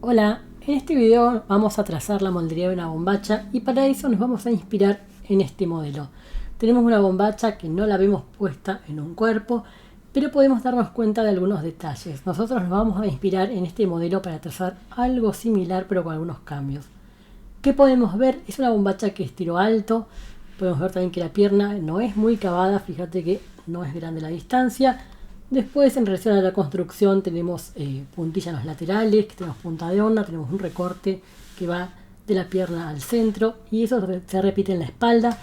Hola, en este video vamos a trazar la moldería de una bombacha y para eso nos vamos a inspirar en este modelo. Tenemos una bombacha que no la vemos puesta en un cuerpo, pero podemos darnos cuenta de algunos detalles. Nosotros nos vamos a inspirar en este modelo para trazar algo similar pero con algunos cambios. ¿Qué podemos ver? Es una bombacha que es tiro alto. Podemos ver también que la pierna no es muy cavada, fíjate que no es grande la distancia. Después, en relación a la construcción, tenemos puntillas en los laterales, que tenemos punta de horno, tenemos un recorte que va de la pierna al centro y eso se repite en la espalda.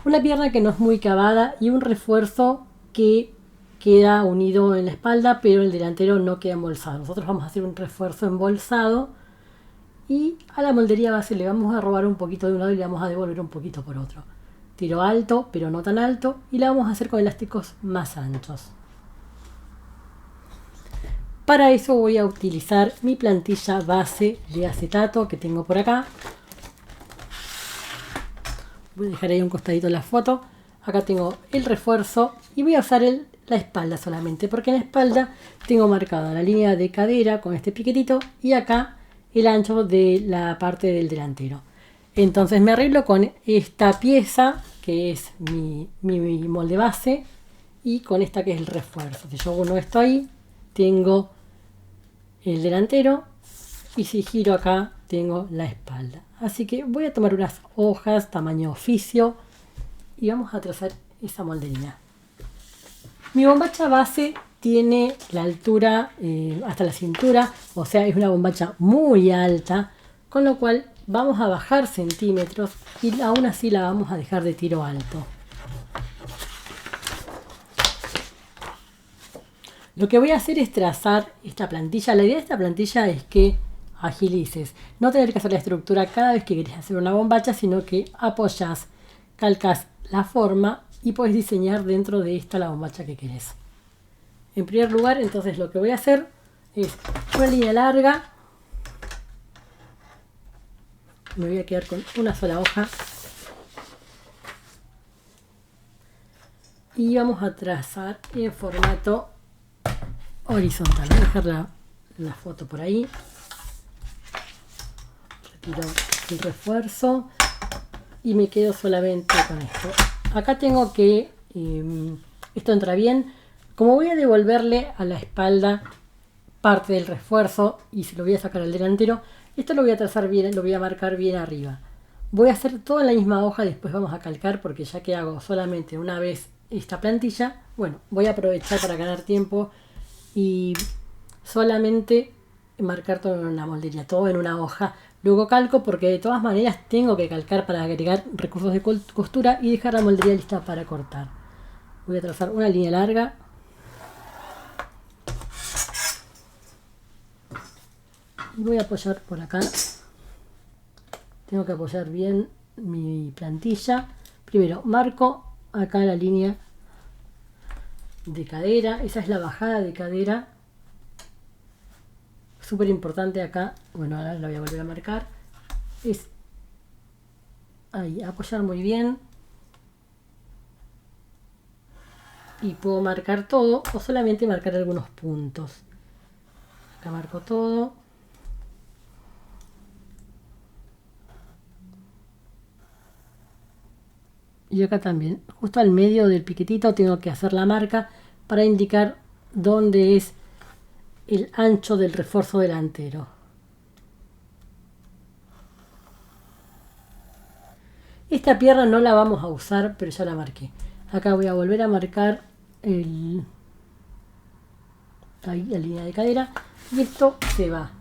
Una pierna que no es muy cavada y un refuerzo que queda unido en la espalda, pero el delantero no queda embolsado. Nosotros vamos a hacer un refuerzo embolsado y a la moldería base le vamos a robar un poquito de un lado y le vamos a devolver un poquito por otro. Tiro alto, pero no tan alto, y la vamos a hacer con elásticos más anchos. Para eso voy a utilizar mi plantilla base de acetato que tengo por acá. Voy a dejar ahí un costadito la foto. Acá tengo el refuerzo y voy a usar la espalda solamente, porque en la espalda tengo marcada la línea de cadera con este piquetito y acá el ancho de la parte del delantero. Entonces me arreglo con esta pieza que es mi molde base y con esta que es el refuerzo. Si yo uno esto ahí, tengo el delantero y si giro acá tengo la espalda. Así que voy a tomar unas hojas tamaño oficio y vamos a trazar esa moldería. Mi bombacha base tiene la altura hasta la cintura, o sea, es una bombacha muy alta, con lo cual vamos a bajar centímetros y aún así la vamos a dejar de tiro alto. Lo que voy a hacer es trazar esta plantilla. La idea de esta plantilla es que agilices. No tener que hacer la estructura cada vez que querés hacer una bombacha, sino que apoyas, calcas la forma y puedes diseñar dentro de esta la bombacha que querés. En primer lugar, entonces lo que voy a hacer es una línea larga. Me voy a quedar con una sola hoja. Y vamos a trazar en formato horizontal. Voy a dejar la foto por ahí. Retiro el refuerzo y me quedo solamente con esto. Acá tengo que esto entra bien. Como voy a devolverle a la espalda parte del refuerzo y se lo voy a sacar al delantero, esto lo voy a trazar bien, lo voy a marcar bien arriba. Voy a hacer todo en la misma hoja, después vamos a calcar porque ya que hago solamente una vez esta plantilla, bueno, voy a aprovechar para ganar tiempo y solamente marcar todo en una moldería, todo en una hoja. Luego calco porque de todas maneras tengo que calcar para agregar recursos de costura y dejar la moldería lista para cortar. Voy a trazar una línea larga. Y voy a apoyar por acá. Tengo que apoyar bien mi plantilla. Primero marco acá la línea de cadera. Esa es la bajada de cadera. Súper importante acá. Bueno, ahora la voy a volver a marcar. Es ahí, apoyar muy bien. Y puedo marcar todo o solamente marcar algunos puntos. Acá marco todo. Y acá también, justo al medio del piquetito tengo que hacer la marca para indicar dónde es el ancho del refuerzo delantero. Esta pierna no la vamos a usar, pero ya la marqué. Acá voy a volver a marcar ahí la línea de cadera y esto se va.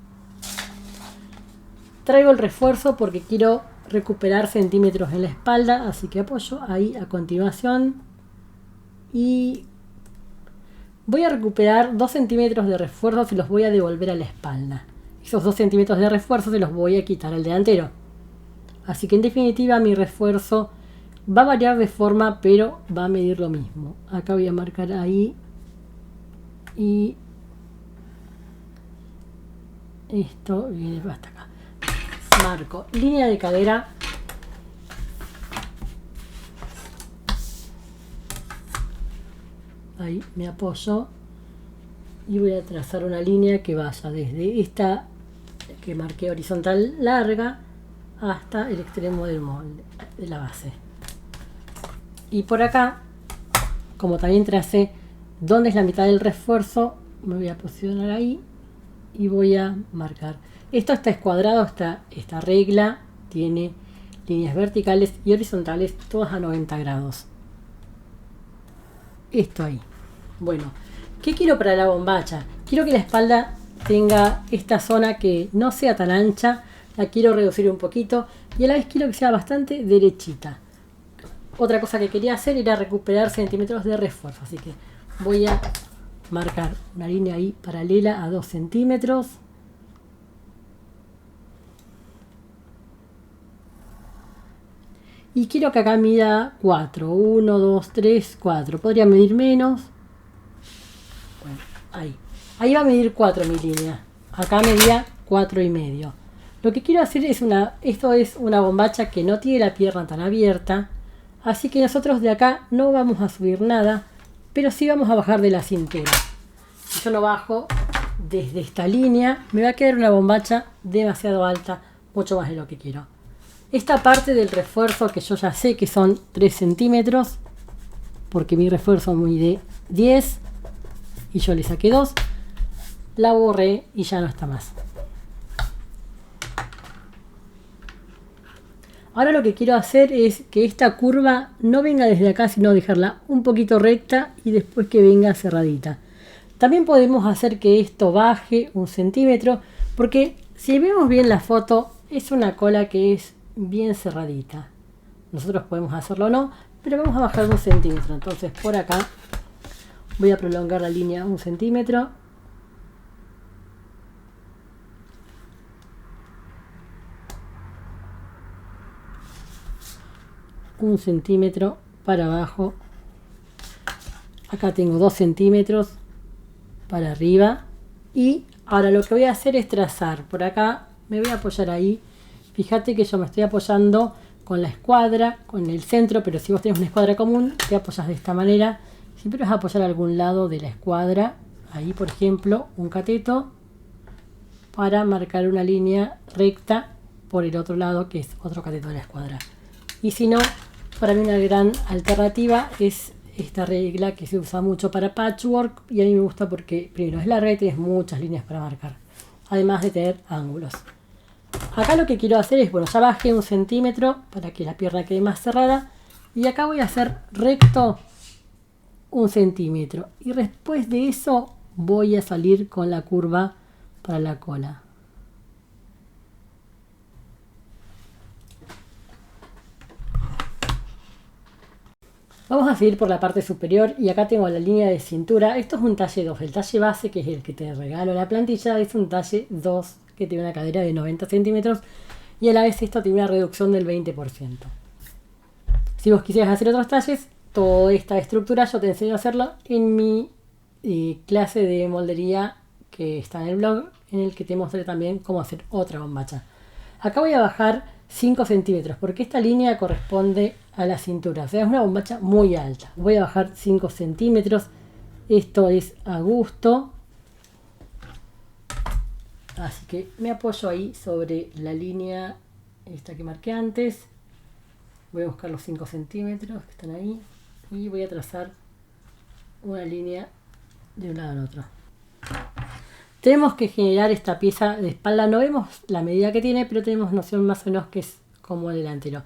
Traigo el refuerzo porque quiero recuperar centímetros en la espalda, así que apoyo ahí a continuación y voy a recuperar 2 centímetros de refuerzo y los voy a devolver a la espalda. Esos 2 centímetros de refuerzo se los voy a quitar al delantero. Así que en definitiva mi refuerzo va a variar de forma, pero va a medir lo mismo. Acá voy a marcar ahí y esto viene hasta acá. Marco línea de cadera. Ahí me apoyo y voy a trazar una línea que vaya desde esta que marqué horizontal larga hasta el extremo del molde, de la base. Y por acá, como también tracé dónde es la mitad del refuerzo, me voy a posicionar ahí y voy a marcar. Esto está escuadrado, esta regla tiene líneas verticales y horizontales, todas a 90 grados. Esto ahí. Bueno, ¿qué quiero para la bombacha? Quiero que la espalda tenga esta zona que no sea tan ancha, la quiero reducir un poquito y a la vez quiero que sea bastante derechita. Otra cosa que quería hacer era recuperar centímetros de refuerzo, así que voy a marcar una línea ahí paralela a 2 centímetros. Y quiero que acá mida 4. 1, 2, 3, 4. Podría medir menos. Bueno, ahí. Ahí va a medir 4 mi línea. Acá medía 4,5. Lo que quiero hacer es esto es una bombacha que no tiene la pierna tan abierta. Así que nosotros de acá no vamos a subir nada, pero sí vamos a bajar de la cintura. Si yo lo bajo desde esta línea, me va a quedar una bombacha demasiado alta, mucho más de lo que quiero. Esta parte del refuerzo, que yo ya sé que son 3 centímetros, porque mi refuerzo mide 10 y yo le saqué 2, la borré y ya no está más. Ahora lo que quiero hacer es que esta curva no venga desde acá, sino dejarla un poquito recta y después que venga cerradita. También podemos hacer que esto baje 1 centímetro, porque si vemos bien la foto, es una cola que es bien cerradita. Nosotros podemos hacerlo o no, pero vamos a bajar 1 centímetro. Entonces por acá voy a prolongar la línea 1 centímetro. Un centímetro para abajo. Acá tengo 2 centímetros para arriba. Y ahora lo que voy a hacer es trazar. Por acá me voy a apoyar ahí. Fíjate que yo me estoy apoyando con la escuadra, con el centro, pero si vos tenés una escuadra común, te apoyas de esta manera. Siempre vas a apoyar a algún lado de la escuadra. Ahí, por ejemplo, un cateto para marcar una línea recta por el otro lado, que es otro cateto de la escuadra. Y si no, para mí una gran alternativa es esta regla que se usa mucho para patchwork y a mí me gusta porque primero es larga y tienes muchas líneas para marcar, además de tener ángulos. Acá lo que quiero hacer es, bueno, ya bajé 1 centímetro para que la pierna quede más cerrada y acá voy a hacer recto 1 centímetro y después de eso voy a salir con la curva para la cola. Vamos a seguir por la parte superior y acá tengo la línea de cintura. Esto es un talle 2. El talle base, que es el que te regalo la plantilla, es un talle 2 que tiene una cadera de 90 centímetros y a la vez esto tiene una reducción del 20%. Si vos quisieras hacer otros talles, toda esta estructura yo te enseño a hacerlo en mi clase de moldería que está en el blog, en el que te mostré también cómo hacer otra bombacha. Acá voy a bajar 5 centímetros porque esta línea corresponde a la cintura, o sea, es una bombacha muy alta. Voy a bajar 5 centímetros, esto es a gusto, así que me apoyo ahí sobre la línea esta que marqué antes. Voy a buscar los 5 centímetros que están ahí y voy a trazar una línea de un lado al otro. Tenemos que generar esta pieza de espalda, no vemos la medida que tiene, pero tenemos noción más o menos que es como el delantero.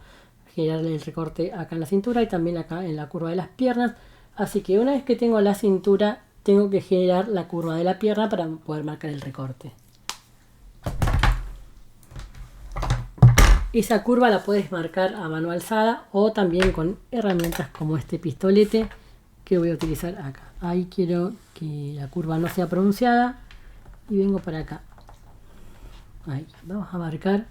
Generarle el recorte acá en la cintura y también acá en la curva de las piernas. Así que una vez que tengo la cintura, tengo que generar la curva de la pierna para poder marcar el recorte. Esa curva la puedes marcar a mano alzada o también con herramientas como este pistolete que voy a utilizar acá. Ahí quiero que la curva no sea pronunciada y vengo para acá. Ahí, vamos a marcar.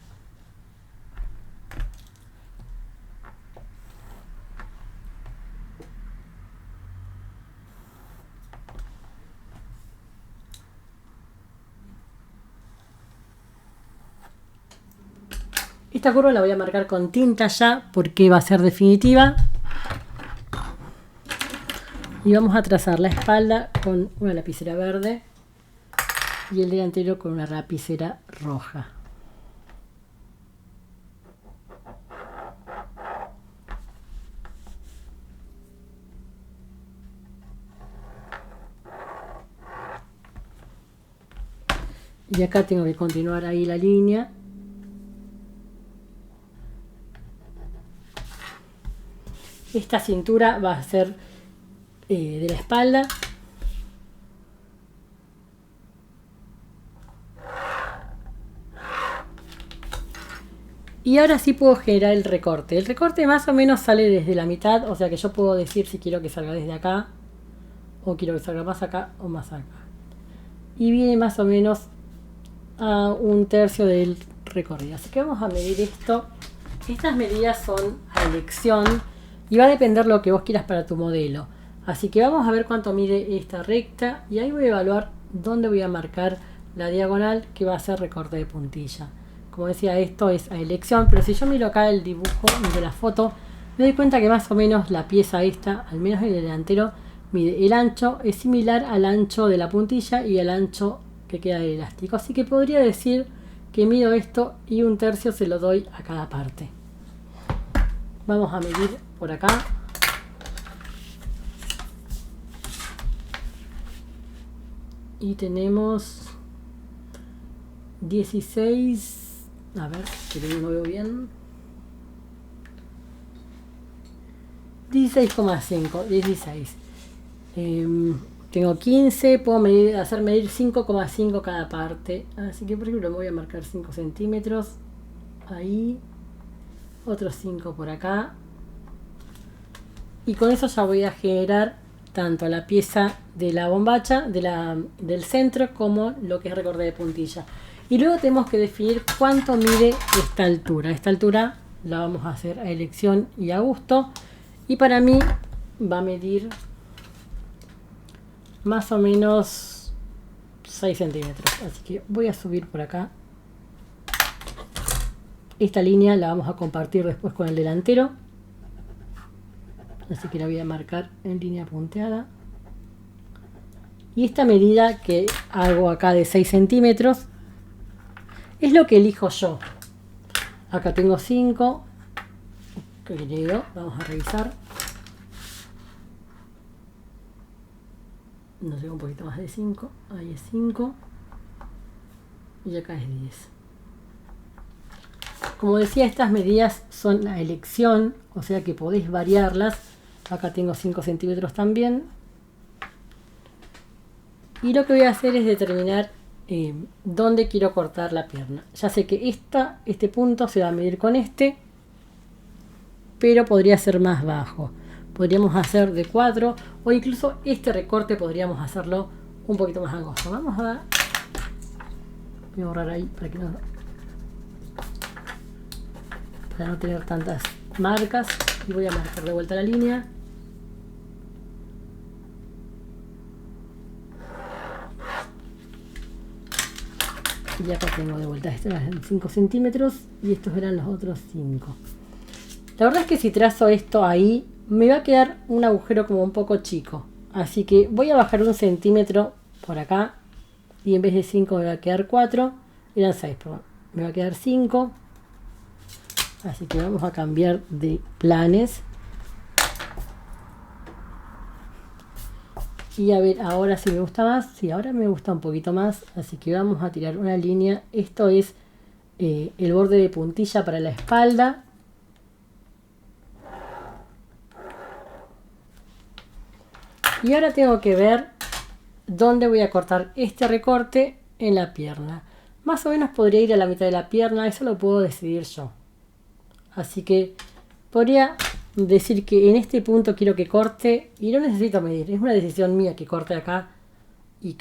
Esta curva la voy a marcar con tinta ya porque va a ser definitiva. Y vamos a trazar la espalda con una lapicera verde y el delantero con una lapicera roja. Y acá tengo que continuar ahí la línea. Esta cintura va a ser de la espalda. Y ahora sí puedo generar el recorte. El recorte más o menos sale desde la mitad, o sea que yo puedo decir si quiero que salga desde acá, o quiero que salga más acá o más acá. Y viene más o menos a 1/3 del recorrido. Así que vamos a medir esto. Estas medidas son a elección y va a depender lo que vos quieras para tu modelo. Así que vamos a ver cuánto mide esta recta y ahí voy a evaluar dónde voy a marcar la diagonal que va a ser recorte de puntilla. Como decía, esto es a elección, pero si yo miro acá el dibujo de la foto, me doy cuenta que más o menos la pieza esta, al menos el delantero, mide el ancho, es similar al ancho de la puntilla y al ancho que queda del elástico. Así que podría decir que mido esto y 1/3 se lo doy a cada parte. Vamos a medir por acá. Y tenemos 16, a ver, que no lo veo bien. 16,5, 16. Tengo 15, puedo hacer medir 5,5 cada parte. Así que por ejemplo me voy a marcar 5 centímetros. Ahí. Otros 5 por acá. Y con eso ya voy a generar tanto la pieza de la bombacha, del centro, como lo que es recorte de puntilla. Y luego tenemos que definir cuánto mide esta altura. Esta altura la vamos a hacer a elección y a gusto. Y para mí va a medir más o menos 6 centímetros. Así que voy a subir por acá. Esta línea la vamos a compartir después con el delantero. Así que la voy a marcar en línea punteada. Y esta medida que hago acá de 6 centímetros es lo que elijo yo. Acá tengo 5. Creo, vamos a revisar. Nos llega un poquito más de 5. Ahí es 5. Y acá es 10. Como decía, estas medidas son la elección, o sea que podéis variarlas. Acá tengo 5 centímetros también. Y lo que voy a hacer es determinar dónde quiero cortar la pierna. Ya sé que este punto se va a medir con este, pero podría ser más bajo. Podríamos hacer de 4 o incluso este recorte podríamos hacerlo un poquito más angosto. Vamos a... Voy a borrar ahí para no tener tantas marcas. Y voy a marcar de vuelta la línea. Y acá tengo de vuelta, estos eran 5 centímetros y estos eran los otros 5. La verdad es que si trazo esto ahí, me va a quedar un agujero como un poco chico. Así que voy a bajar 1 centímetro por acá y en vez de 5 me va a quedar 4. Eran 6, perdón. Me va a quedar 5. Así que vamos a cambiar de planes. Y a ver, ahora sí me gusta más. Sí, ahora me gusta un poquito más. Así que vamos a tirar una línea. Esto es el borde de puntilla para la espalda. Y ahora tengo que ver dónde voy a cortar este recorte en la pierna. Más o menos podría ir a la mitad de la pierna. Eso lo puedo decidir yo. Así que podría decir que en este punto quiero que corte y no necesito medir, es una decisión mía que corte acá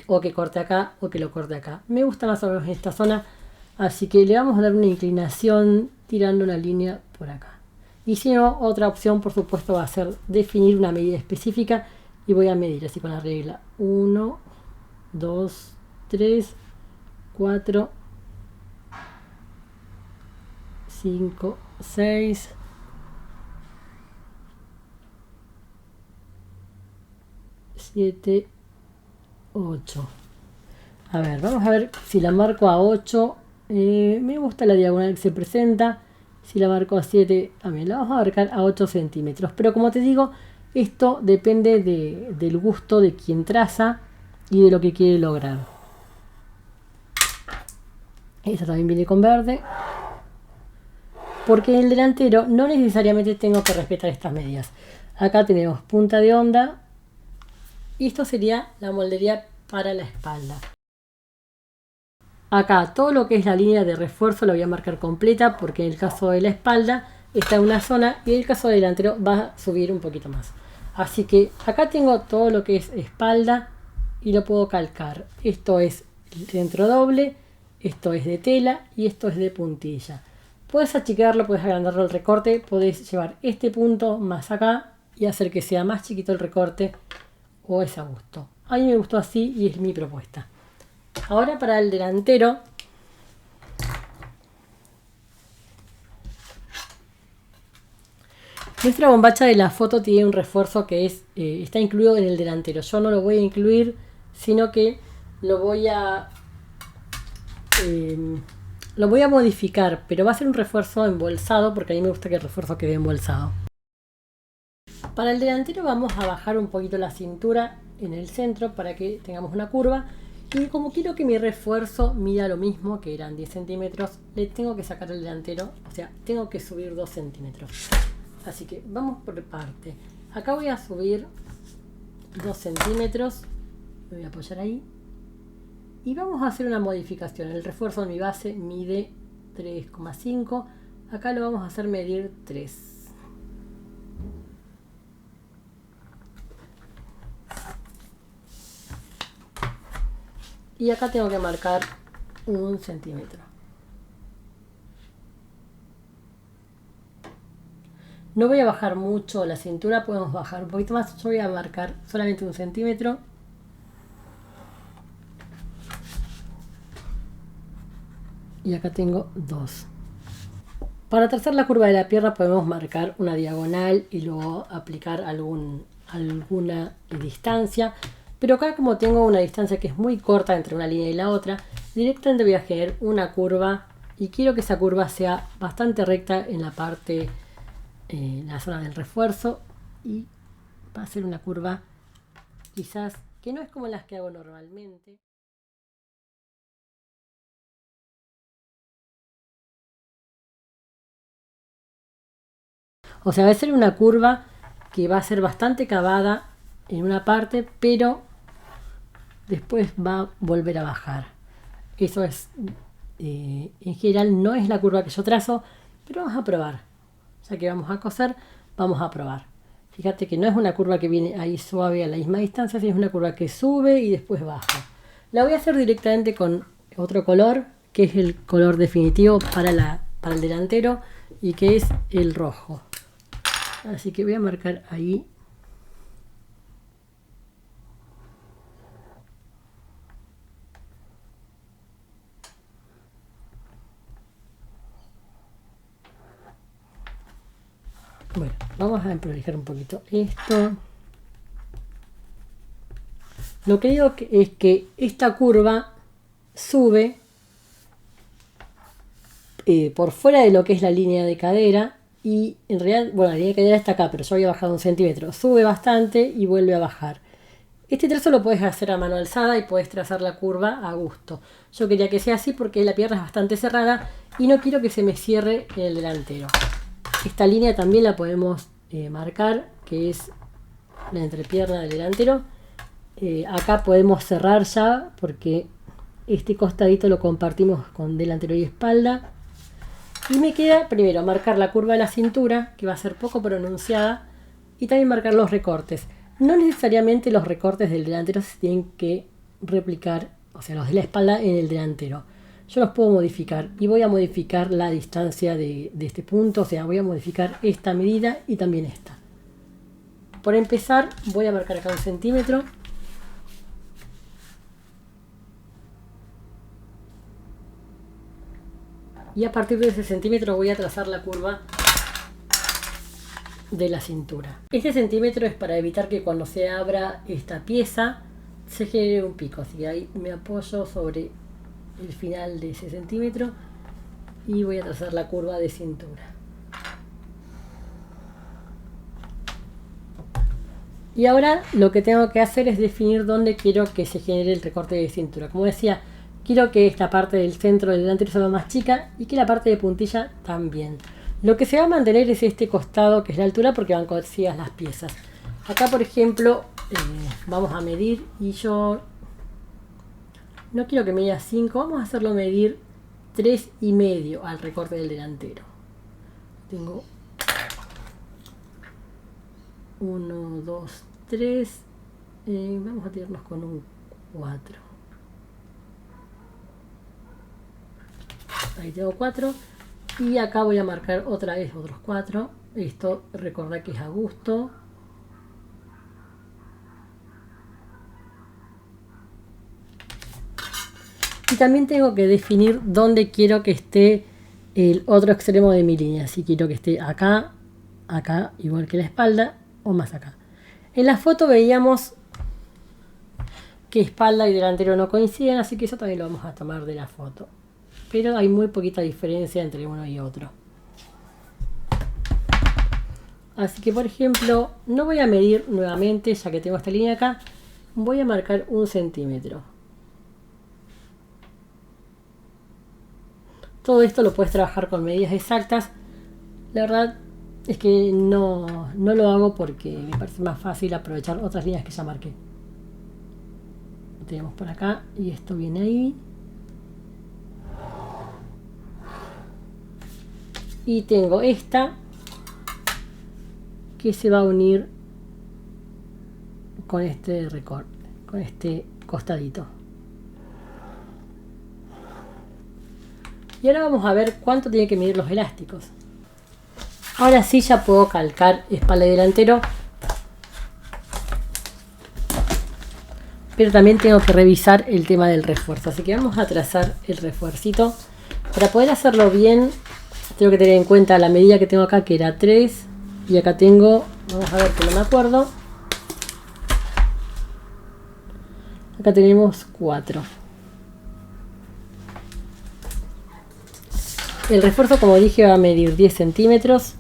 o que corte acá o que lo corte acá. Me gusta más o menos esta zona, así que le vamos a dar una inclinación tirando una línea por acá. Y si no, otra opción por supuesto va a ser definir una medida específica y voy a medir así con la regla 1, 2, 3, 4, 5, 6, 7, 8. A ver, vamos a ver si la marco a 8 Me gusta la diagonal que se presenta. Si la marco a 7, también la vamos a marcar a 8 centímetros. Pero como te digo, esto depende del gusto de quien traza y de lo que quiere lograr. Esta también viene con verde. Porque en el delantero no necesariamente tengo que respetar estas medidas. Acá tenemos punta de onda. Y esto sería la moldería para la espalda. Acá todo lo que es la línea de refuerzo la voy a marcar completa, porque en el caso de la espalda está en una zona y en el caso del delantero va a subir un poquito más. Así que acá tengo todo lo que es espalda y lo puedo calcar. Esto es centro doble, esto es de tela y esto es de puntilla. Puedes achicarlo, puedes agrandarlo el recorte, podés llevar este punto más acá y hacer que sea más chiquito el recorte, o es a gusto. A mí me gustó así y es mi propuesta. Ahora para el delantero, nuestra bombacha de la foto tiene un refuerzo que está incluido en el delantero. Yo no lo voy a incluir, sino que lo voy a modificar, pero va a ser un refuerzo embolsado, porque a mí me gusta que el refuerzo quede embolsado. Para el delantero vamos a bajar un poquito la cintura en el centro para que tengamos una curva. Y como quiero que mi refuerzo mida lo mismo, que eran 10 centímetros, le tengo que sacar el delantero, o sea, tengo que subir 2 centímetros. Así que vamos por parte. Acá voy a subir 2 centímetros, me voy a apoyar ahí. Y vamos a hacer una modificación. El refuerzo de mi base mide 3,5. Acá lo vamos a hacer medir 3. Y acá tengo que marcar 1 centímetro. No voy a bajar mucho la cintura, podemos bajar un poquito más. Yo voy a marcar solamente 1 centímetro. Y acá tengo 2. Para trazar la curva de la pierna podemos marcar una diagonal y luego aplicar alguna distancia. Pero acá, como tengo una distancia que es muy corta entre una línea y la otra, directamente voy a generar una curva y quiero que esa curva sea bastante recta en la parte, en la zona del refuerzo, y va a ser una curva quizás que no es como las que hago normalmente. O sea, va a ser una curva que va a ser bastante cavada en una parte, pero después va a volver a bajar. Eso es, en general no es la curva que yo trazo, pero vamos a probar. Ya que vamos a coser, vamos a probar. Fíjate que no es una curva que viene ahí suave a la misma distancia, sino es una curva que sube y después baja. La voy a hacer directamente con otro color, que es el color definitivo para el delantero, y que es el rojo. Así que voy a marcar ahí. Bueno, vamos a emprolijar un poquito esto. Lo que digo es que esta curva sube por fuera de lo que es la línea de cadera, y en realidad, bueno, la línea de cadera está acá, pero yo había bajado 1 centímetro. Sube bastante y vuelve a bajar. Este trazo lo puedes hacer a mano alzada y puedes trazar la curva a gusto. Yo quería que sea así porque la pierna es bastante cerrada y no quiero que se me cierre en el delantero. Esta línea también la podemos marcar, que es la entrepierna del delantero. Acá podemos cerrar ya porque este costadito lo compartimos con delantero y espalda. Y me queda primero marcar la curva de la cintura, que va a ser poco pronunciada, y también marcar los recortes. No necesariamente los recortes del delantero se tienen que replicar, o sea, los de la espalda en el delantero. Yo los puedo modificar y voy a modificar la distancia de este punto, o sea, voy a modificar esta medida y también esta. Por empezar, voy a marcar acá 1 centímetro. Y a partir de ese centímetro voy a trazar la curva de la cintura. Este centímetro es para evitar que cuando se abra esta pieza se genere un pico. Así que ahí me apoyo sobre el final de ese centímetro y voy a trazar la curva de cintura. Y ahora lo que tengo que hacer es definir dónde quiero que se genere el recorte de cintura. Como decía, quiero que esta parte del centro del delantero sea más chica y que la parte de puntilla también. Lo que se va a mantener es este costado, que es la altura, porque van cosidas las piezas. Acá, por ejemplo, vamos a medir y yo no quiero que mida 5, vamos a hacerlo medir 3,5 al recorte del delantero. Tengo 1, 2, 3, vamos a tirarnos con un 4. Ahí tengo 4 y acá voy a marcar otra vez otros 4. Esto recordad que es a gusto. Y también tengo que definir dónde quiero que esté el otro extremo de mi línea. Si quiero que esté acá, acá, igual que la espalda, o más acá. En la foto veíamos que espalda y delantero no coinciden, así que eso también lo vamos a tomar de la foto. Pero hay muy poquita diferencia entre uno y otro. Así que, por ejemplo, no voy a medir nuevamente, ya que tengo esta línea acá. Voy a marcar 1 centímetro. Todo esto lo puedes trabajar con medidas exactas. La verdad es que no lo hago porque me parece más fácil aprovechar otras líneas que ya marqué. Lo tenemos por acá y esto viene ahí. Y tengo esta que se va a unir con este recorte, con este costadito. Y ahora vamos a ver cuánto tienen que medir los elásticos. Ahora sí ya puedo calcar espalda y delantero. Pero también tengo que revisar el tema del refuerzo. Así que vamos a trazar el refuercito. Para poder hacerlo bien, tengo que tener en cuenta la medida que tengo acá, que era 3. Y acá tengo, vamos a ver que no me acuerdo. Acá tenemos 4. El refuerzo, como dije, va a medir 10 centímetros.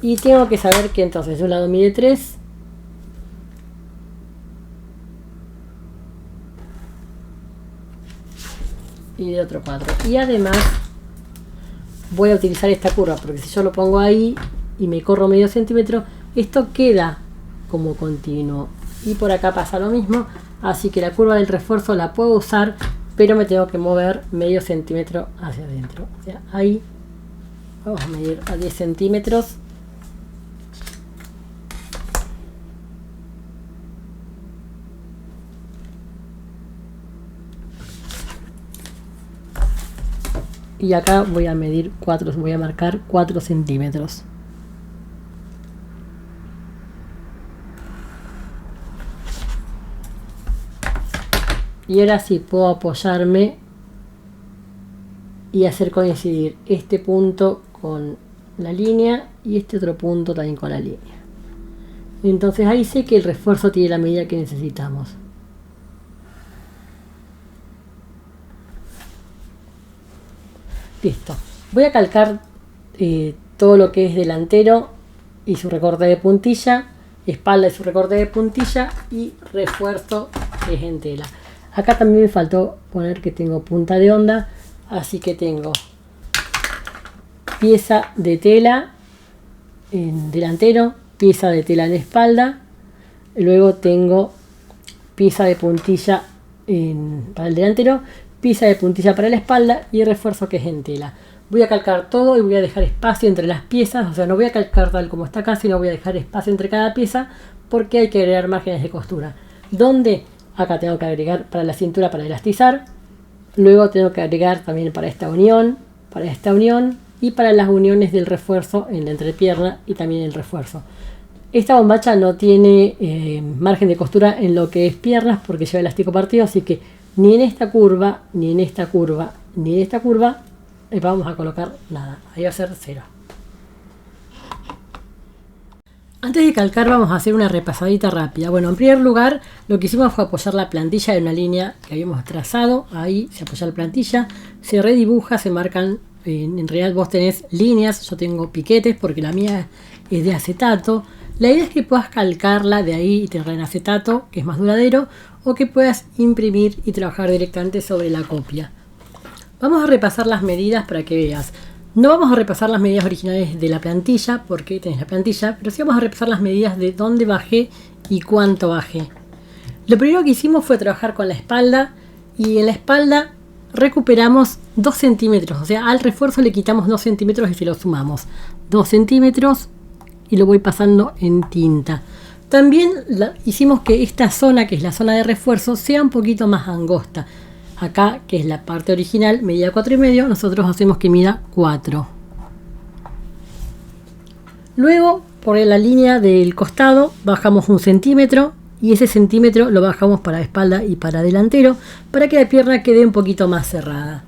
Y tengo que saber que entonces de un lado mide 3. Y de otro 4. Y además voy a utilizar esta curva, porque si yo lo pongo ahí y me corro medio centímetro, esto queda como continuo. Y por acá pasa lo mismo. Así que la curva del refuerzo la puedo usar, pero me tengo que mover medio centímetro hacia adentro. O sea, ahí vamos a medir a 10 centímetros. Y acá voy a medir 4, voy a marcar 4 centímetros. Y ahora sí puedo apoyarme y hacer coincidir este punto con la línea y este otro punto también con la línea. Entonces ahí sé que el refuerzo tiene la medida que necesitamos. Listo. Voy a calcar todo lo que es delantero y su recorte de puntilla, espalda y su recorte de puntilla y refuerzo que es en tela. Acá también me faltó poner que tengo punta de onda, así que tengo pieza de tela en delantero, pieza de tela en espalda, luego tengo pieza de puntilla para el delantero, pieza de puntilla para la espalda y refuerzo que es en tela. Voy a calcar todo y voy a dejar espacio entre las piezas, o sea, no voy a calcar tal como está acá, sino voy a dejar espacio entre cada pieza porque hay que agregar márgenes de costura. ¿Dónde? Acá tengo que agregar para la cintura para elastizar, luego tengo que agregar también para esta unión y para las uniones del refuerzo en la entrepierna y también el refuerzo. Esta bombacha no tiene margen de costura en lo que es piernas porque lleva elástico partido, así que ni en esta curva, ni en esta curva, ni en esta curva vamos a colocar nada. Ahí va a ser 0. Antes de calcar vamos a hacer una repasadita rápida. Bueno, en primer lugar lo que hicimos fue apoyar la plantilla en una línea que habíamos trazado. Ahí se apoya la plantilla, se redibuja, se marcan, en realidad vos tenés líneas, yo tengo piquetes porque la mía es de acetato. La idea es que puedas calcarla de ahí y tenerla en acetato, que es más duradero, o que puedas imprimir y trabajar directamente sobre la copia. Vamos a repasar las medidas para que veas. No vamos a repasar las medidas originales de la plantilla, porque tenés la plantilla, pero sí vamos a repasar las medidas de dónde bajé y cuánto bajé. Lo primero que hicimos fue trabajar con la espalda, y en la espalda recuperamos 2 centímetros, o sea, al refuerzo le quitamos 2 centímetros y se lo sumamos. 2 centímetros y lo voy pasando en tinta. También hicimos que esta zona, que es la zona de refuerzo, sea un poquito más angosta. Acá, que es la parte original, medida 4,5, nosotros hacemos que mida 4. Luego, por la línea del costado, bajamos 1 centímetro y ese centímetro lo bajamos para espalda y para delantero, para que la pierna quede un poquito más cerrada.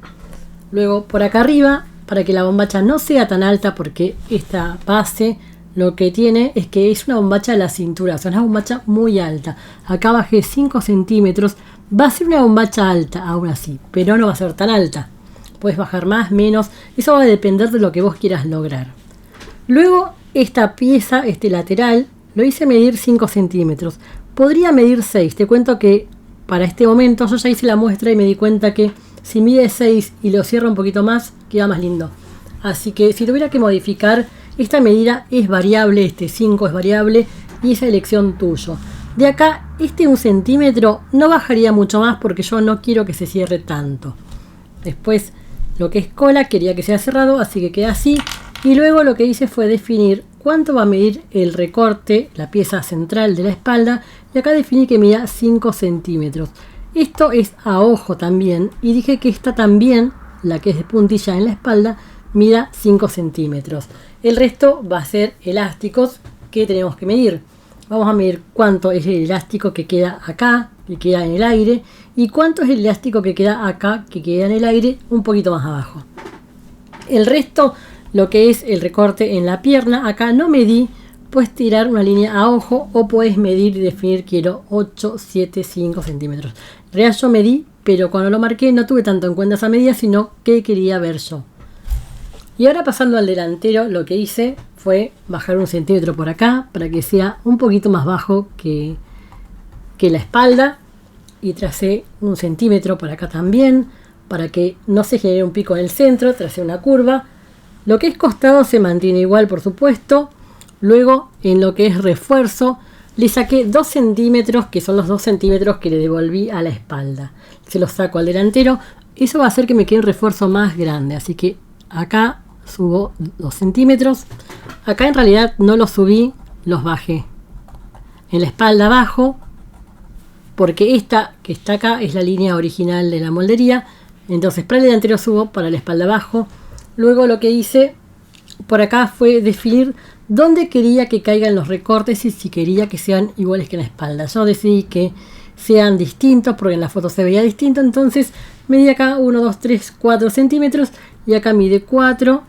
Luego, por acá arriba, para que la bombacha no sea tan alta, porque esta base lo que tiene es que es una bombacha de la cintura, o sea, una bombacha muy alta. Acá bajé 5 centímetros. Va a ser una bombacha alta, aún así, pero no va a ser tan alta. Puedes bajar más, menos, eso va a depender de lo que vos quieras lograr. Luego, esta pieza, este lateral, lo hice medir 5 centímetros. Podría medir 6, te cuento que para este momento yo ya hice la muestra y me di cuenta que si mide 6 y lo cierro un poquito más, queda más lindo. Así que si tuviera que modificar, esta medida es variable, este 5 es variable y es elección tuyo. De acá, este 1 centímetro no bajaría mucho más porque yo no quiero que se cierre tanto. Después, lo que es cola, quería que sea cerrado, así que queda así. Y luego lo que hice fue definir cuánto va a medir el recorte, la pieza central de la espalda. Y acá definí que mida 5 centímetros. Esto es a ojo también. Y dije que esta también, la que es de puntilla en la espalda, mida 5 centímetros. El resto va a ser elásticos que tenemos que medir. Vamos a medir cuánto es el elástico que queda acá, que queda en el aire, y cuánto es el elástico que queda acá, que queda en el aire, un poquito más abajo. El resto, lo que es el recorte en la pierna, acá no medí, puedes tirar una línea a ojo o puedes medir y definir, quiero 8, 7, 5 centímetros. En realidad yo medí, pero cuando lo marqué no tuve tanto en cuenta esa medida, sino que quería ver yo. Y ahora pasando al delantero, lo que hice fue bajar 1 centímetro por acá para que sea un poquito más bajo que la espalda, y tracé 1 centímetro por acá también para que no se genere un pico en el centro. Tracé una curva. Lo que es costado se mantiene igual, por supuesto. Luego, en lo que es refuerzo, le saqué 2 centímetros, que son los 2 centímetros que le devolví a la espalda. Se los saco al delantero. Eso va a hacer que me quede un refuerzo más grande, así que acá subo 2 centímetros. Acá en realidad no los subí, los bajé. En la espalda abajo, porque esta que está acá es la línea original de la moldería. Entonces para el delantero subo, para la espalda abajo. Luego lo que hice por acá fue definir dónde quería que caigan los recortes y si quería que sean iguales que en la espalda. Yo decidí que sean distintos porque en la foto se veía distinto. Entonces medí acá 1, 2, 3, 4 centímetros y acá mide 4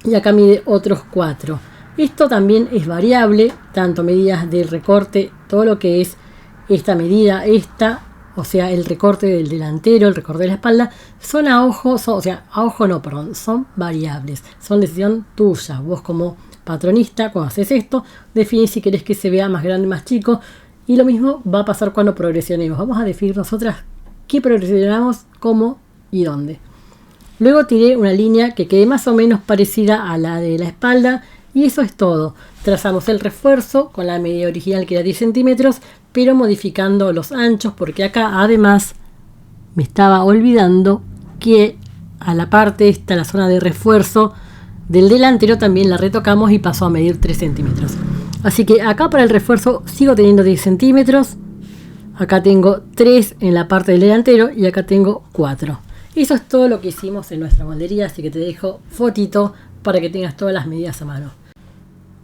y acá mide otros 4. Esto también es variable, tanto medidas del recorte, todo lo que es esta medida, esta, o sea, el recorte del delantero, el recorte de la espalda, son a ojo, son variables, son decisión tuya. Vos como patronista, cuando haces esto, definís si querés que se vea más grande, más chico, y lo mismo va a pasar cuando progresionemos. Vamos a definir nosotras qué progresionamos, cómo y dónde. Luego tiré una línea que quede más o menos parecida a la de la espalda, y eso es todo. Trazamos el refuerzo con la medida original que era 10 centímetros, pero modificando los anchos, porque acá además me estaba olvidando que a la parte esta, la zona de refuerzo del delantero, también la retocamos y pasó a medir 3 centímetros. Así que acá para el refuerzo sigo teniendo 10 centímetros, acá tengo 3 en la parte del delantero y acá tengo 4. Eso es todo lo que hicimos en nuestra moldería, así que te dejo fotito para que tengas todas las medidas a mano.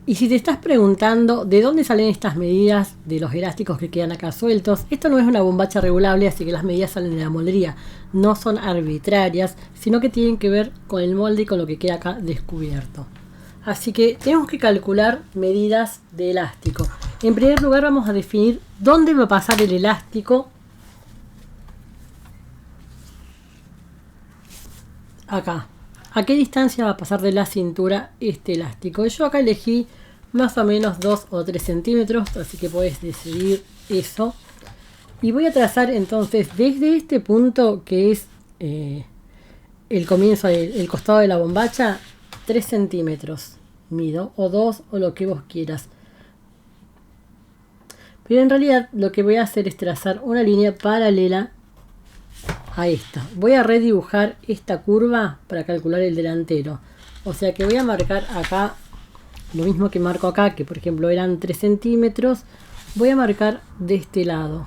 Y si te estás preguntando de dónde salen estas medidas de los elásticos que quedan acá sueltos, esto no es una bombacha regulable, así que las medidas salen de la moldería. No son arbitrarias, sino que tienen que ver con el molde y con lo que queda acá descubierto. Así que tenemos que calcular medidas de elástico. En primer lugar vamos a definir dónde va a pasar el elástico. Acá. ¿A qué distancia va a pasar de la cintura este elástico? Yo acá elegí más o menos 2 o 3 centímetros, así que podés decidir eso. Y voy a trazar entonces desde este punto que es el comienzo, el costado de la bombacha, 3 centímetros mido, o 2 o lo que vos quieras. Pero en realidad lo que voy a hacer es trazar una línea paralela a esta. Voy a redibujar esta curva para calcular el delantero. O sea que voy a marcar acá lo mismo que marco acá, que por ejemplo eran 3 centímetros. Voy a marcar de este lado.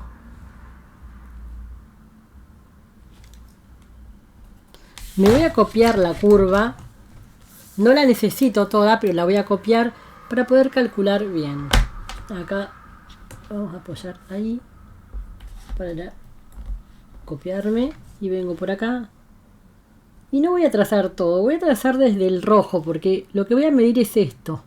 Me voy a copiar la curva. No la necesito toda, pero la voy a copiar para poder calcular bien. Acá vamos a apoyar ahí para copiarme y vengo por acá. Y no voy a trazar todo, voy a trazar desde el rojo porque lo que voy a medir es esto.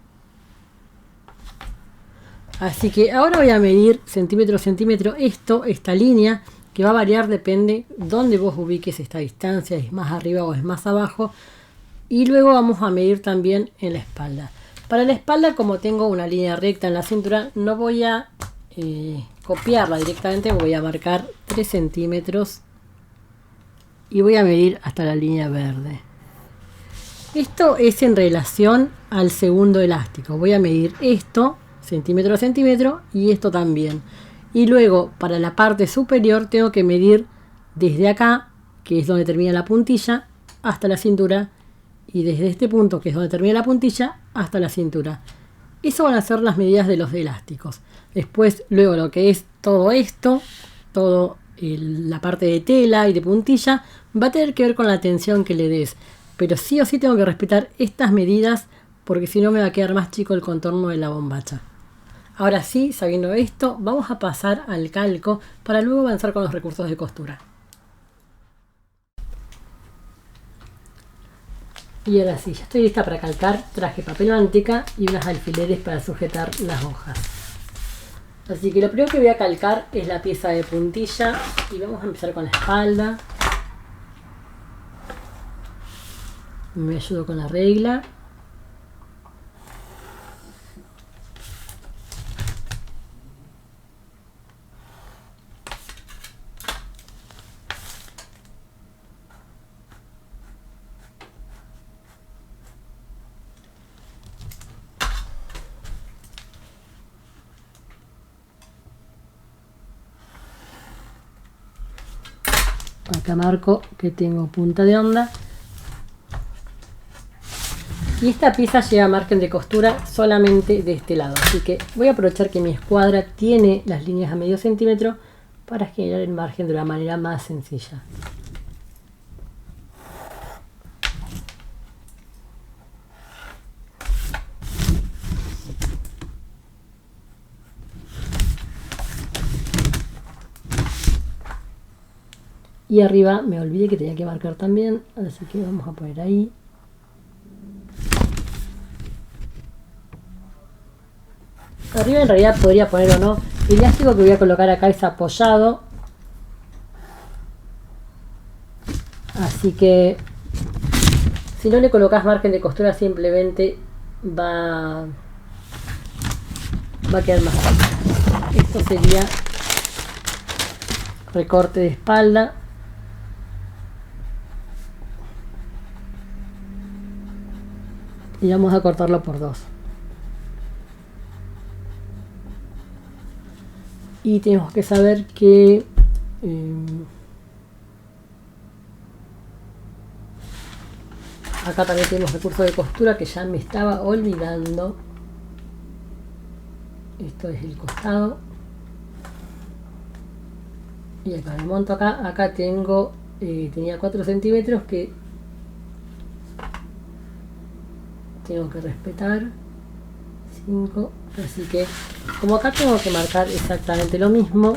Así que ahora voy a medir centímetro a centímetro esta línea, que va a variar, depende dónde vos ubiques esta distancia, es más arriba o es más abajo. Y luego vamos a medir también en la espalda. Para la espalda, como tengo una línea recta en la cintura, no voy a copiarla directamente, voy a marcar 3 centímetros y voy a medir hasta la línea verde. Esto es en relación al segundo elástico. Voy a medir esto centímetro a centímetro y esto también. Y luego para la parte superior tengo que medir desde acá, que es donde termina la puntilla, hasta la cintura, y desde este punto, que es donde termina la puntilla, hasta la cintura. Eso van a ser las medidas de los elásticos. Después, luego lo que es todo esto, la parte de tela y de puntilla, va a tener que ver con la tensión que le des. Pero sí o sí tengo que respetar estas medidas, porque si no me va a quedar más chico el contorno de la bombacha. Ahora sí, sabiendo esto, vamos a pasar al calco para luego avanzar con los recursos de costura. Y ahora sí, ya estoy lista para calcar. Traje papel manteca y unos alfileres para sujetar las hojas. Así que lo primero que voy a calcar es la pieza de puntilla y vamos a empezar con la espalda. Me ayudo con la regla. Acá marco que tengo punta de onda. Y esta pieza lleva margen de costura solamente de este lado. Así que voy a aprovechar que mi escuadra tiene las líneas a medio centímetro para generar el margen de una manera más sencilla. Y arriba me olvidé que tenía que marcar también, así que vamos a poner ahí. Arriba en realidad podría poner o no. El elástico que voy a colocar acá es apoyado. Así que si no le colocas margen de costura simplemente va a quedar más fácil. Esto sería recorte de espalda. Y vamos a cortarlo por 2. Y tenemos que saber que acá también tenemos recurso de costura que ya me estaba olvidando. Esto es el costado. Y acá me monto acá tengo, tenía 4 centímetros que tengo que respetar. 5, así que como acá tengo que marcar exactamente lo mismo,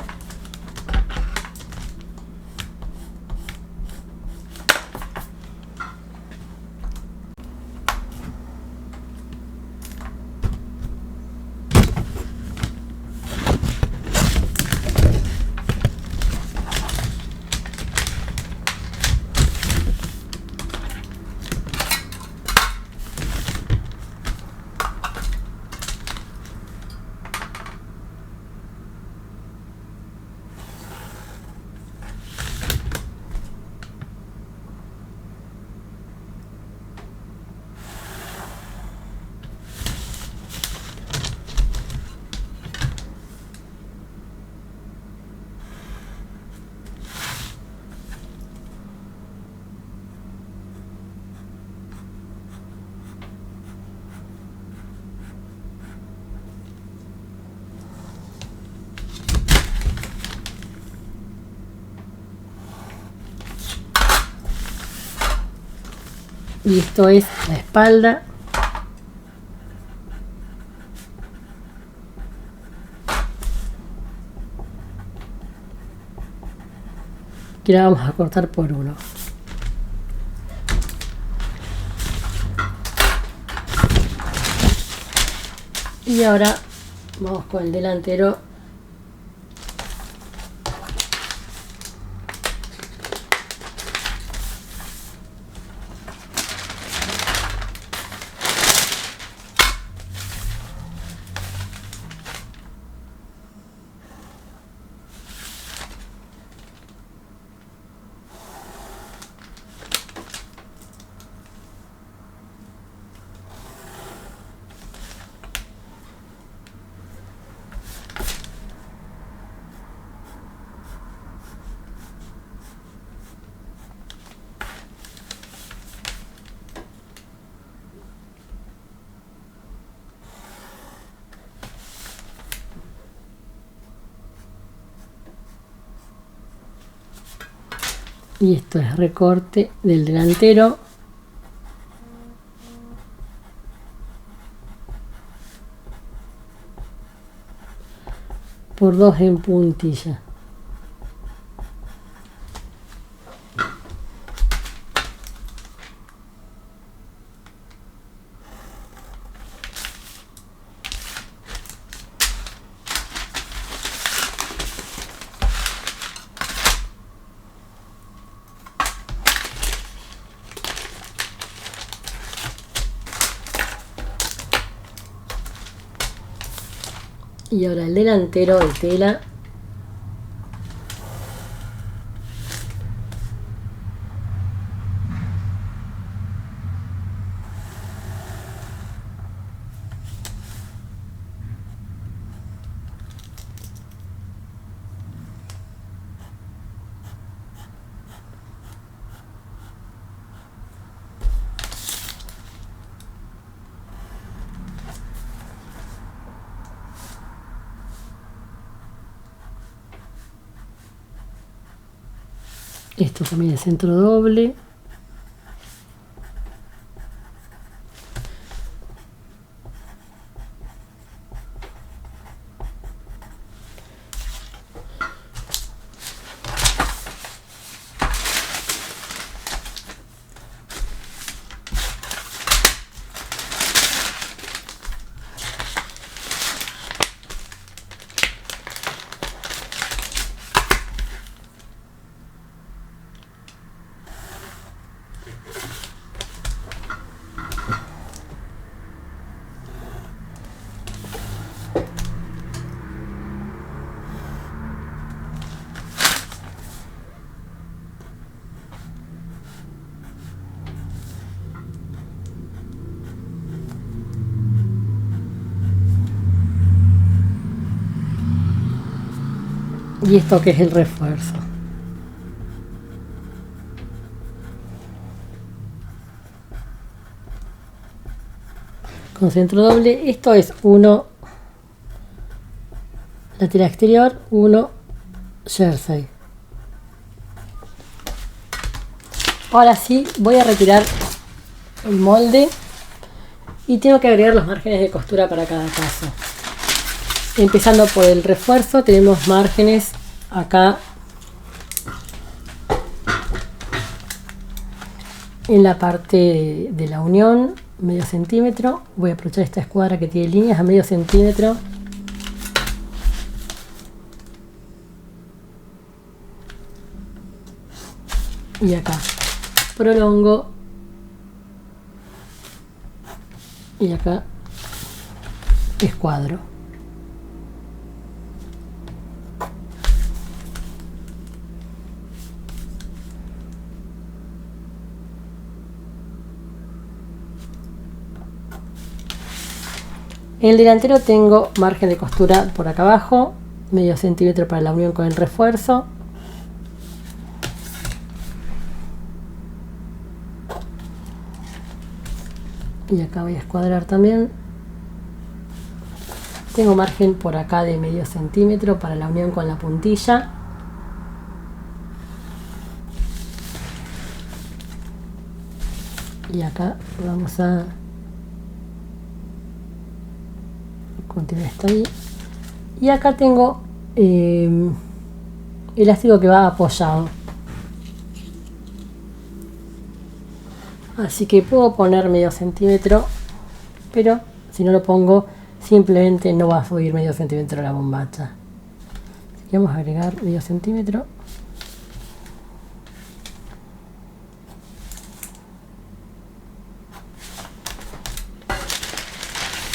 Y esto es la espalda. Que la vamos a cortar por uno. Y ahora vamos con el delantero. Y esto es recorte del delantero. Por 2 en puntilla. Y ahora el delantero de tela. Esto también es centro doble. Y esto que es el refuerzo. Con centro doble. Esto es 1 la tela exterior, 1 jersey. Ahora sí voy a retirar el molde y tengo que agregar los márgenes de costura para cada caso. Empezando por el refuerzo, tenemos márgenes acá en la parte de la unión, medio centímetro. Voy a aprovechar esta escuadra que tiene líneas a medio centímetro. Y acá prolongo. Y acá escuadro. En el delantero tengo margen de costura por acá abajo, medio centímetro para la unión con el refuerzo. Y acá voy a escuadrar también. Tengo margen por acá de medio centímetro para la unión con la puntilla. Y acá vamos a continuar esto ahí. Y acá tengo elástico que va apoyado. Así que puedo poner medio centímetro, pero si no lo pongo, simplemente no va a subir medio centímetro la bombacha. Así que vamos a agregar medio centímetro.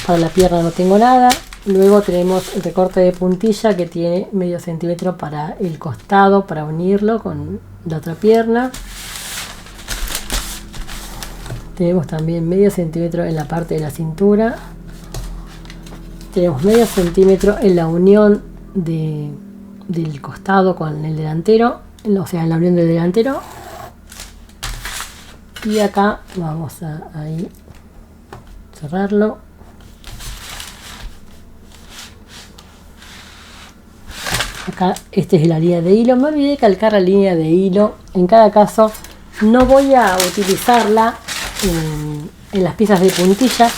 Para la pierna no tengo nada. Luego tenemos el recorte de puntilla que tiene medio centímetro para el costado, para unirlo con la otra pierna. Tenemos también medio centímetro en la parte de la cintura. Tenemos medio centímetro en la unión del costado con el delantero, o sea, en la unión del delantero. Y acá vamos a ahí cerrarlo. Acá esta es la línea de hilo. Me olvidé de calcar la línea de hilo. En cada caso no voy a utilizarla en las piezas de puntilla,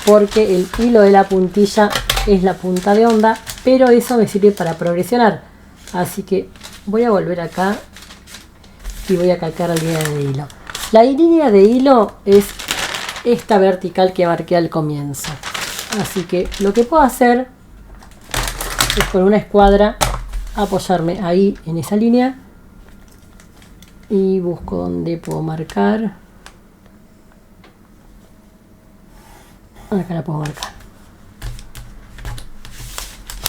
porque el hilo de la puntilla es la punta de onda, pero eso me sirve para progresionar. Así que voy a volver acá y voy a calcar la línea de hilo. La línea de hilo es esta vertical que marqué al comienzo. Así que lo que puedo hacer es con una escuadra apoyarme ahí en esa línea y busco donde puedo marcar. Acá la puedo marcar.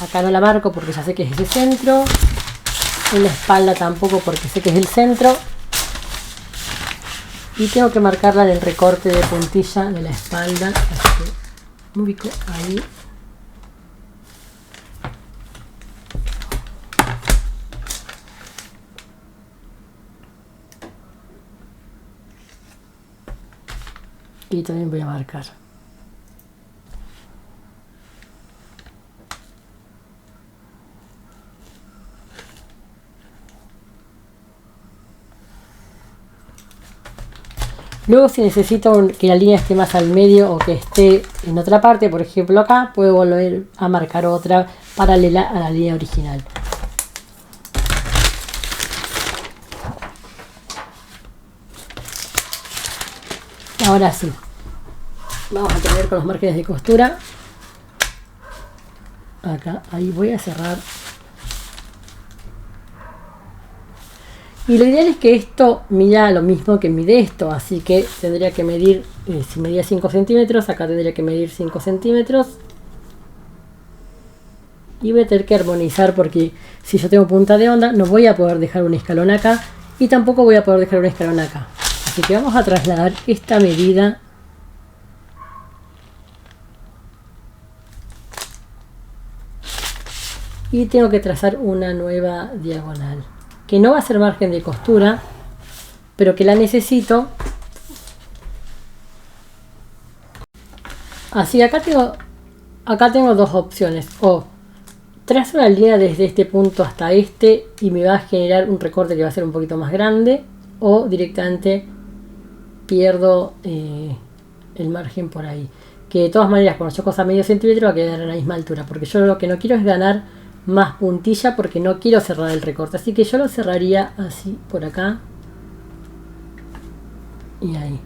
Acá no la marco porque ya sé que es ese centro. En la espalda tampoco porque sé que es el centro. Y tengo que marcarla en el recorte de puntilla de la espalda. Así que me ubico ahí. Y también voy a marcar. Luego, si necesito que la línea esté más al medio o que esté en otra parte, por ejemplo acá, puedo volver a marcar otra paralela a la línea original. Ahora sí, vamos a terminar con los márgenes de costura. Acá, ahí voy a cerrar. Y lo ideal es que esto mida lo mismo que mide esto, así que tendría que medir, si medía 5 centímetros, acá tendría que medir 5 centímetros. Y voy a tener que armonizar porque si yo tengo punta de onda no voy a poder dejar un escalón acá y tampoco voy a poder dejar un escalón acá. Así que vamos a trasladar esta medida y tengo que trazar una nueva diagonal, que no va a ser margen de costura, pero que la necesito. Así acá tengo dos opciones: o trazo la línea desde este punto hasta este y me va a generar un recorte que va a ser un poquito más grande, o directamente pierdo el margen por ahí, que de todas maneras cuando yo cosa medio centímetro va a quedar a la misma altura, porque yo lo que no quiero es ganar más puntilla porque no quiero cerrar el recorte, así que yo lo cerraría así por acá y ahí.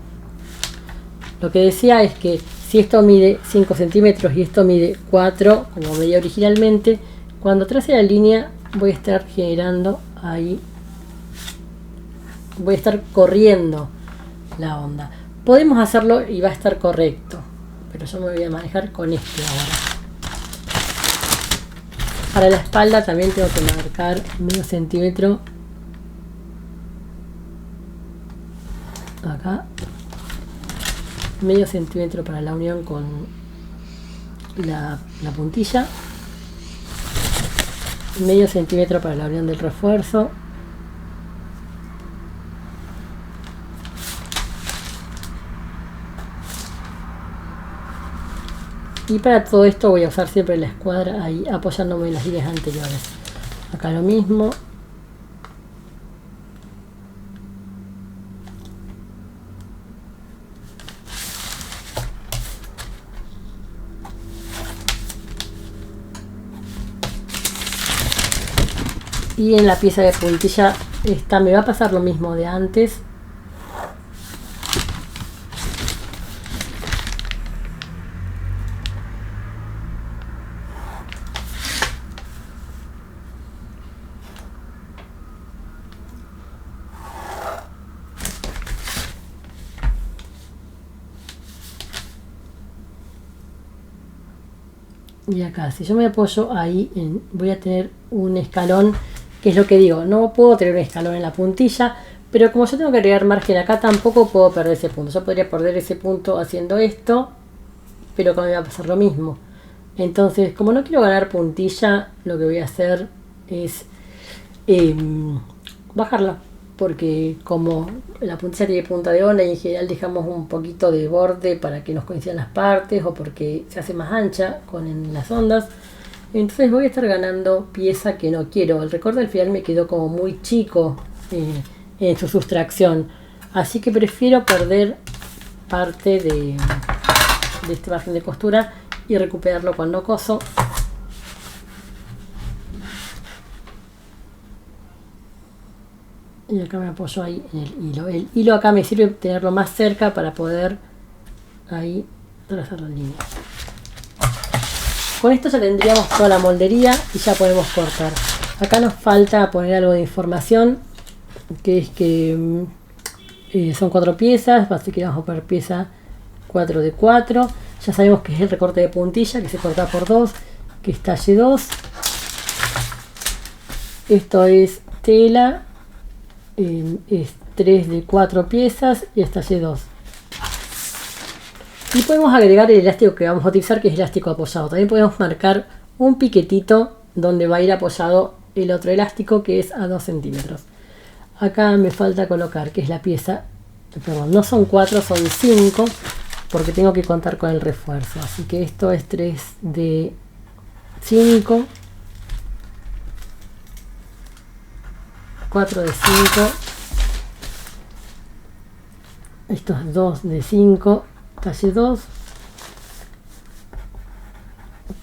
Lo que decía es que si esto mide 5 centímetros y esto mide 4 como medía originalmente, cuando trace la línea voy a estar generando ahí, voy a estar corriendo la onda. Podemos hacerlo y va a estar correcto, pero yo me voy a manejar con este ahora. Para la espalda también tengo que marcar medio centímetro acá, medio centímetro para la unión con la puntilla, medio centímetro para la unión del refuerzo, y para todo esto voy a usar siempre la escuadra ahí apoyándome en las líneas anteriores. Acá lo mismo. Y en la pieza de puntilla esta me va a pasar lo mismo de antes. Y acá, si yo me apoyo ahí, voy a tener un escalón, que es lo que digo, no puedo tener un escalón en la puntilla, pero como yo tengo que agregar margen acá, tampoco puedo perder ese punto. Yo podría perder ese punto haciendo esto, pero acá me va a pasar lo mismo. Entonces, como no quiero ganar puntilla, lo que voy a hacer es bajarla, porque como la puntilla tiene punta de onda y en general dejamos un poquito de borde para que nos coincidan las partes o porque se hace más ancha con las ondas, entonces voy a estar ganando pieza que no quiero. El recorte al final me quedó como muy chico en su sustracción, así que prefiero perder parte de este margen de costura y recuperarlo cuando coso. Y acá me apoyo ahí en el hilo. El hilo acá me sirve tenerlo más cerca para poder ahí trazar la línea. Con esto ya tendríamos toda la moldería y ya podemos cortar. Acá nos falta poner algo de información, que es que son 4 piezas, así que vamos a poner pieza 4 de 4. Ya sabemos que es el recorte de puntilla, que se corta por 2, que es talle 2. Esto es tela. Es 3 de 4 piezas y es talle 2. Y podemos agregar el elástico que vamos a utilizar, que es elástico apoyado. También podemos marcar un piquetito donde va a ir apoyado el otro elástico, que es a 2 centímetros. Acá me falta colocar, que es la pieza, perdón, no son 4, son 5, porque tengo que contar con el refuerzo. Así que esto es 3 de 5. 4 de 5, esto es 2 de 5, talle 2,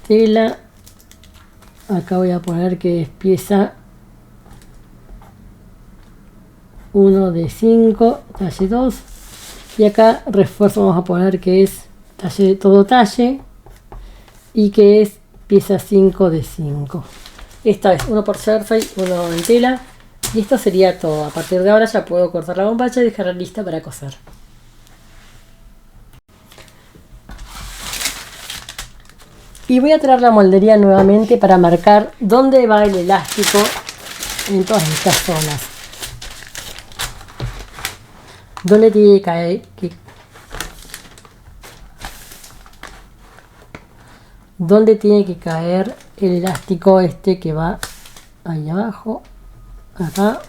tela, acá voy a poner que es pieza 1 de 5, talle 2, y acá refuerzo vamos a poner que es talle, todo talle, y que es pieza 5 de 5. Esta es uno por jersey, uno en tela. Y esto sería todo. A partir de ahora ya puedo cortar la bombacha y dejarla lista para coser. Y voy a traer la moldería nuevamente para marcar dónde va el elástico en todas estas zonas. Dónde tiene que caer, dónde tiene que caer el elástico este que va ahí abajo. Acá.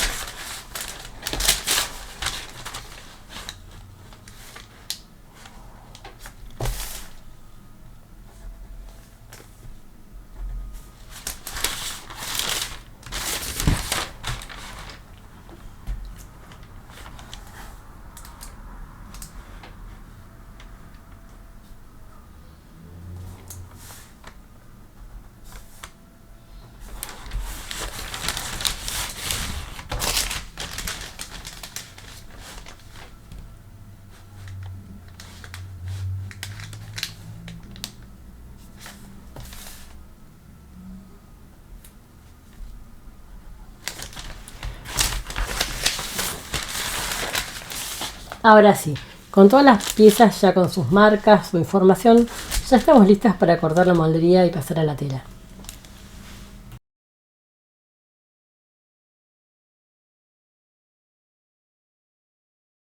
Ahora sí, con todas las piezas ya con sus marcas, su información, ya estamos listas para cortar la moldería y pasar a la tela.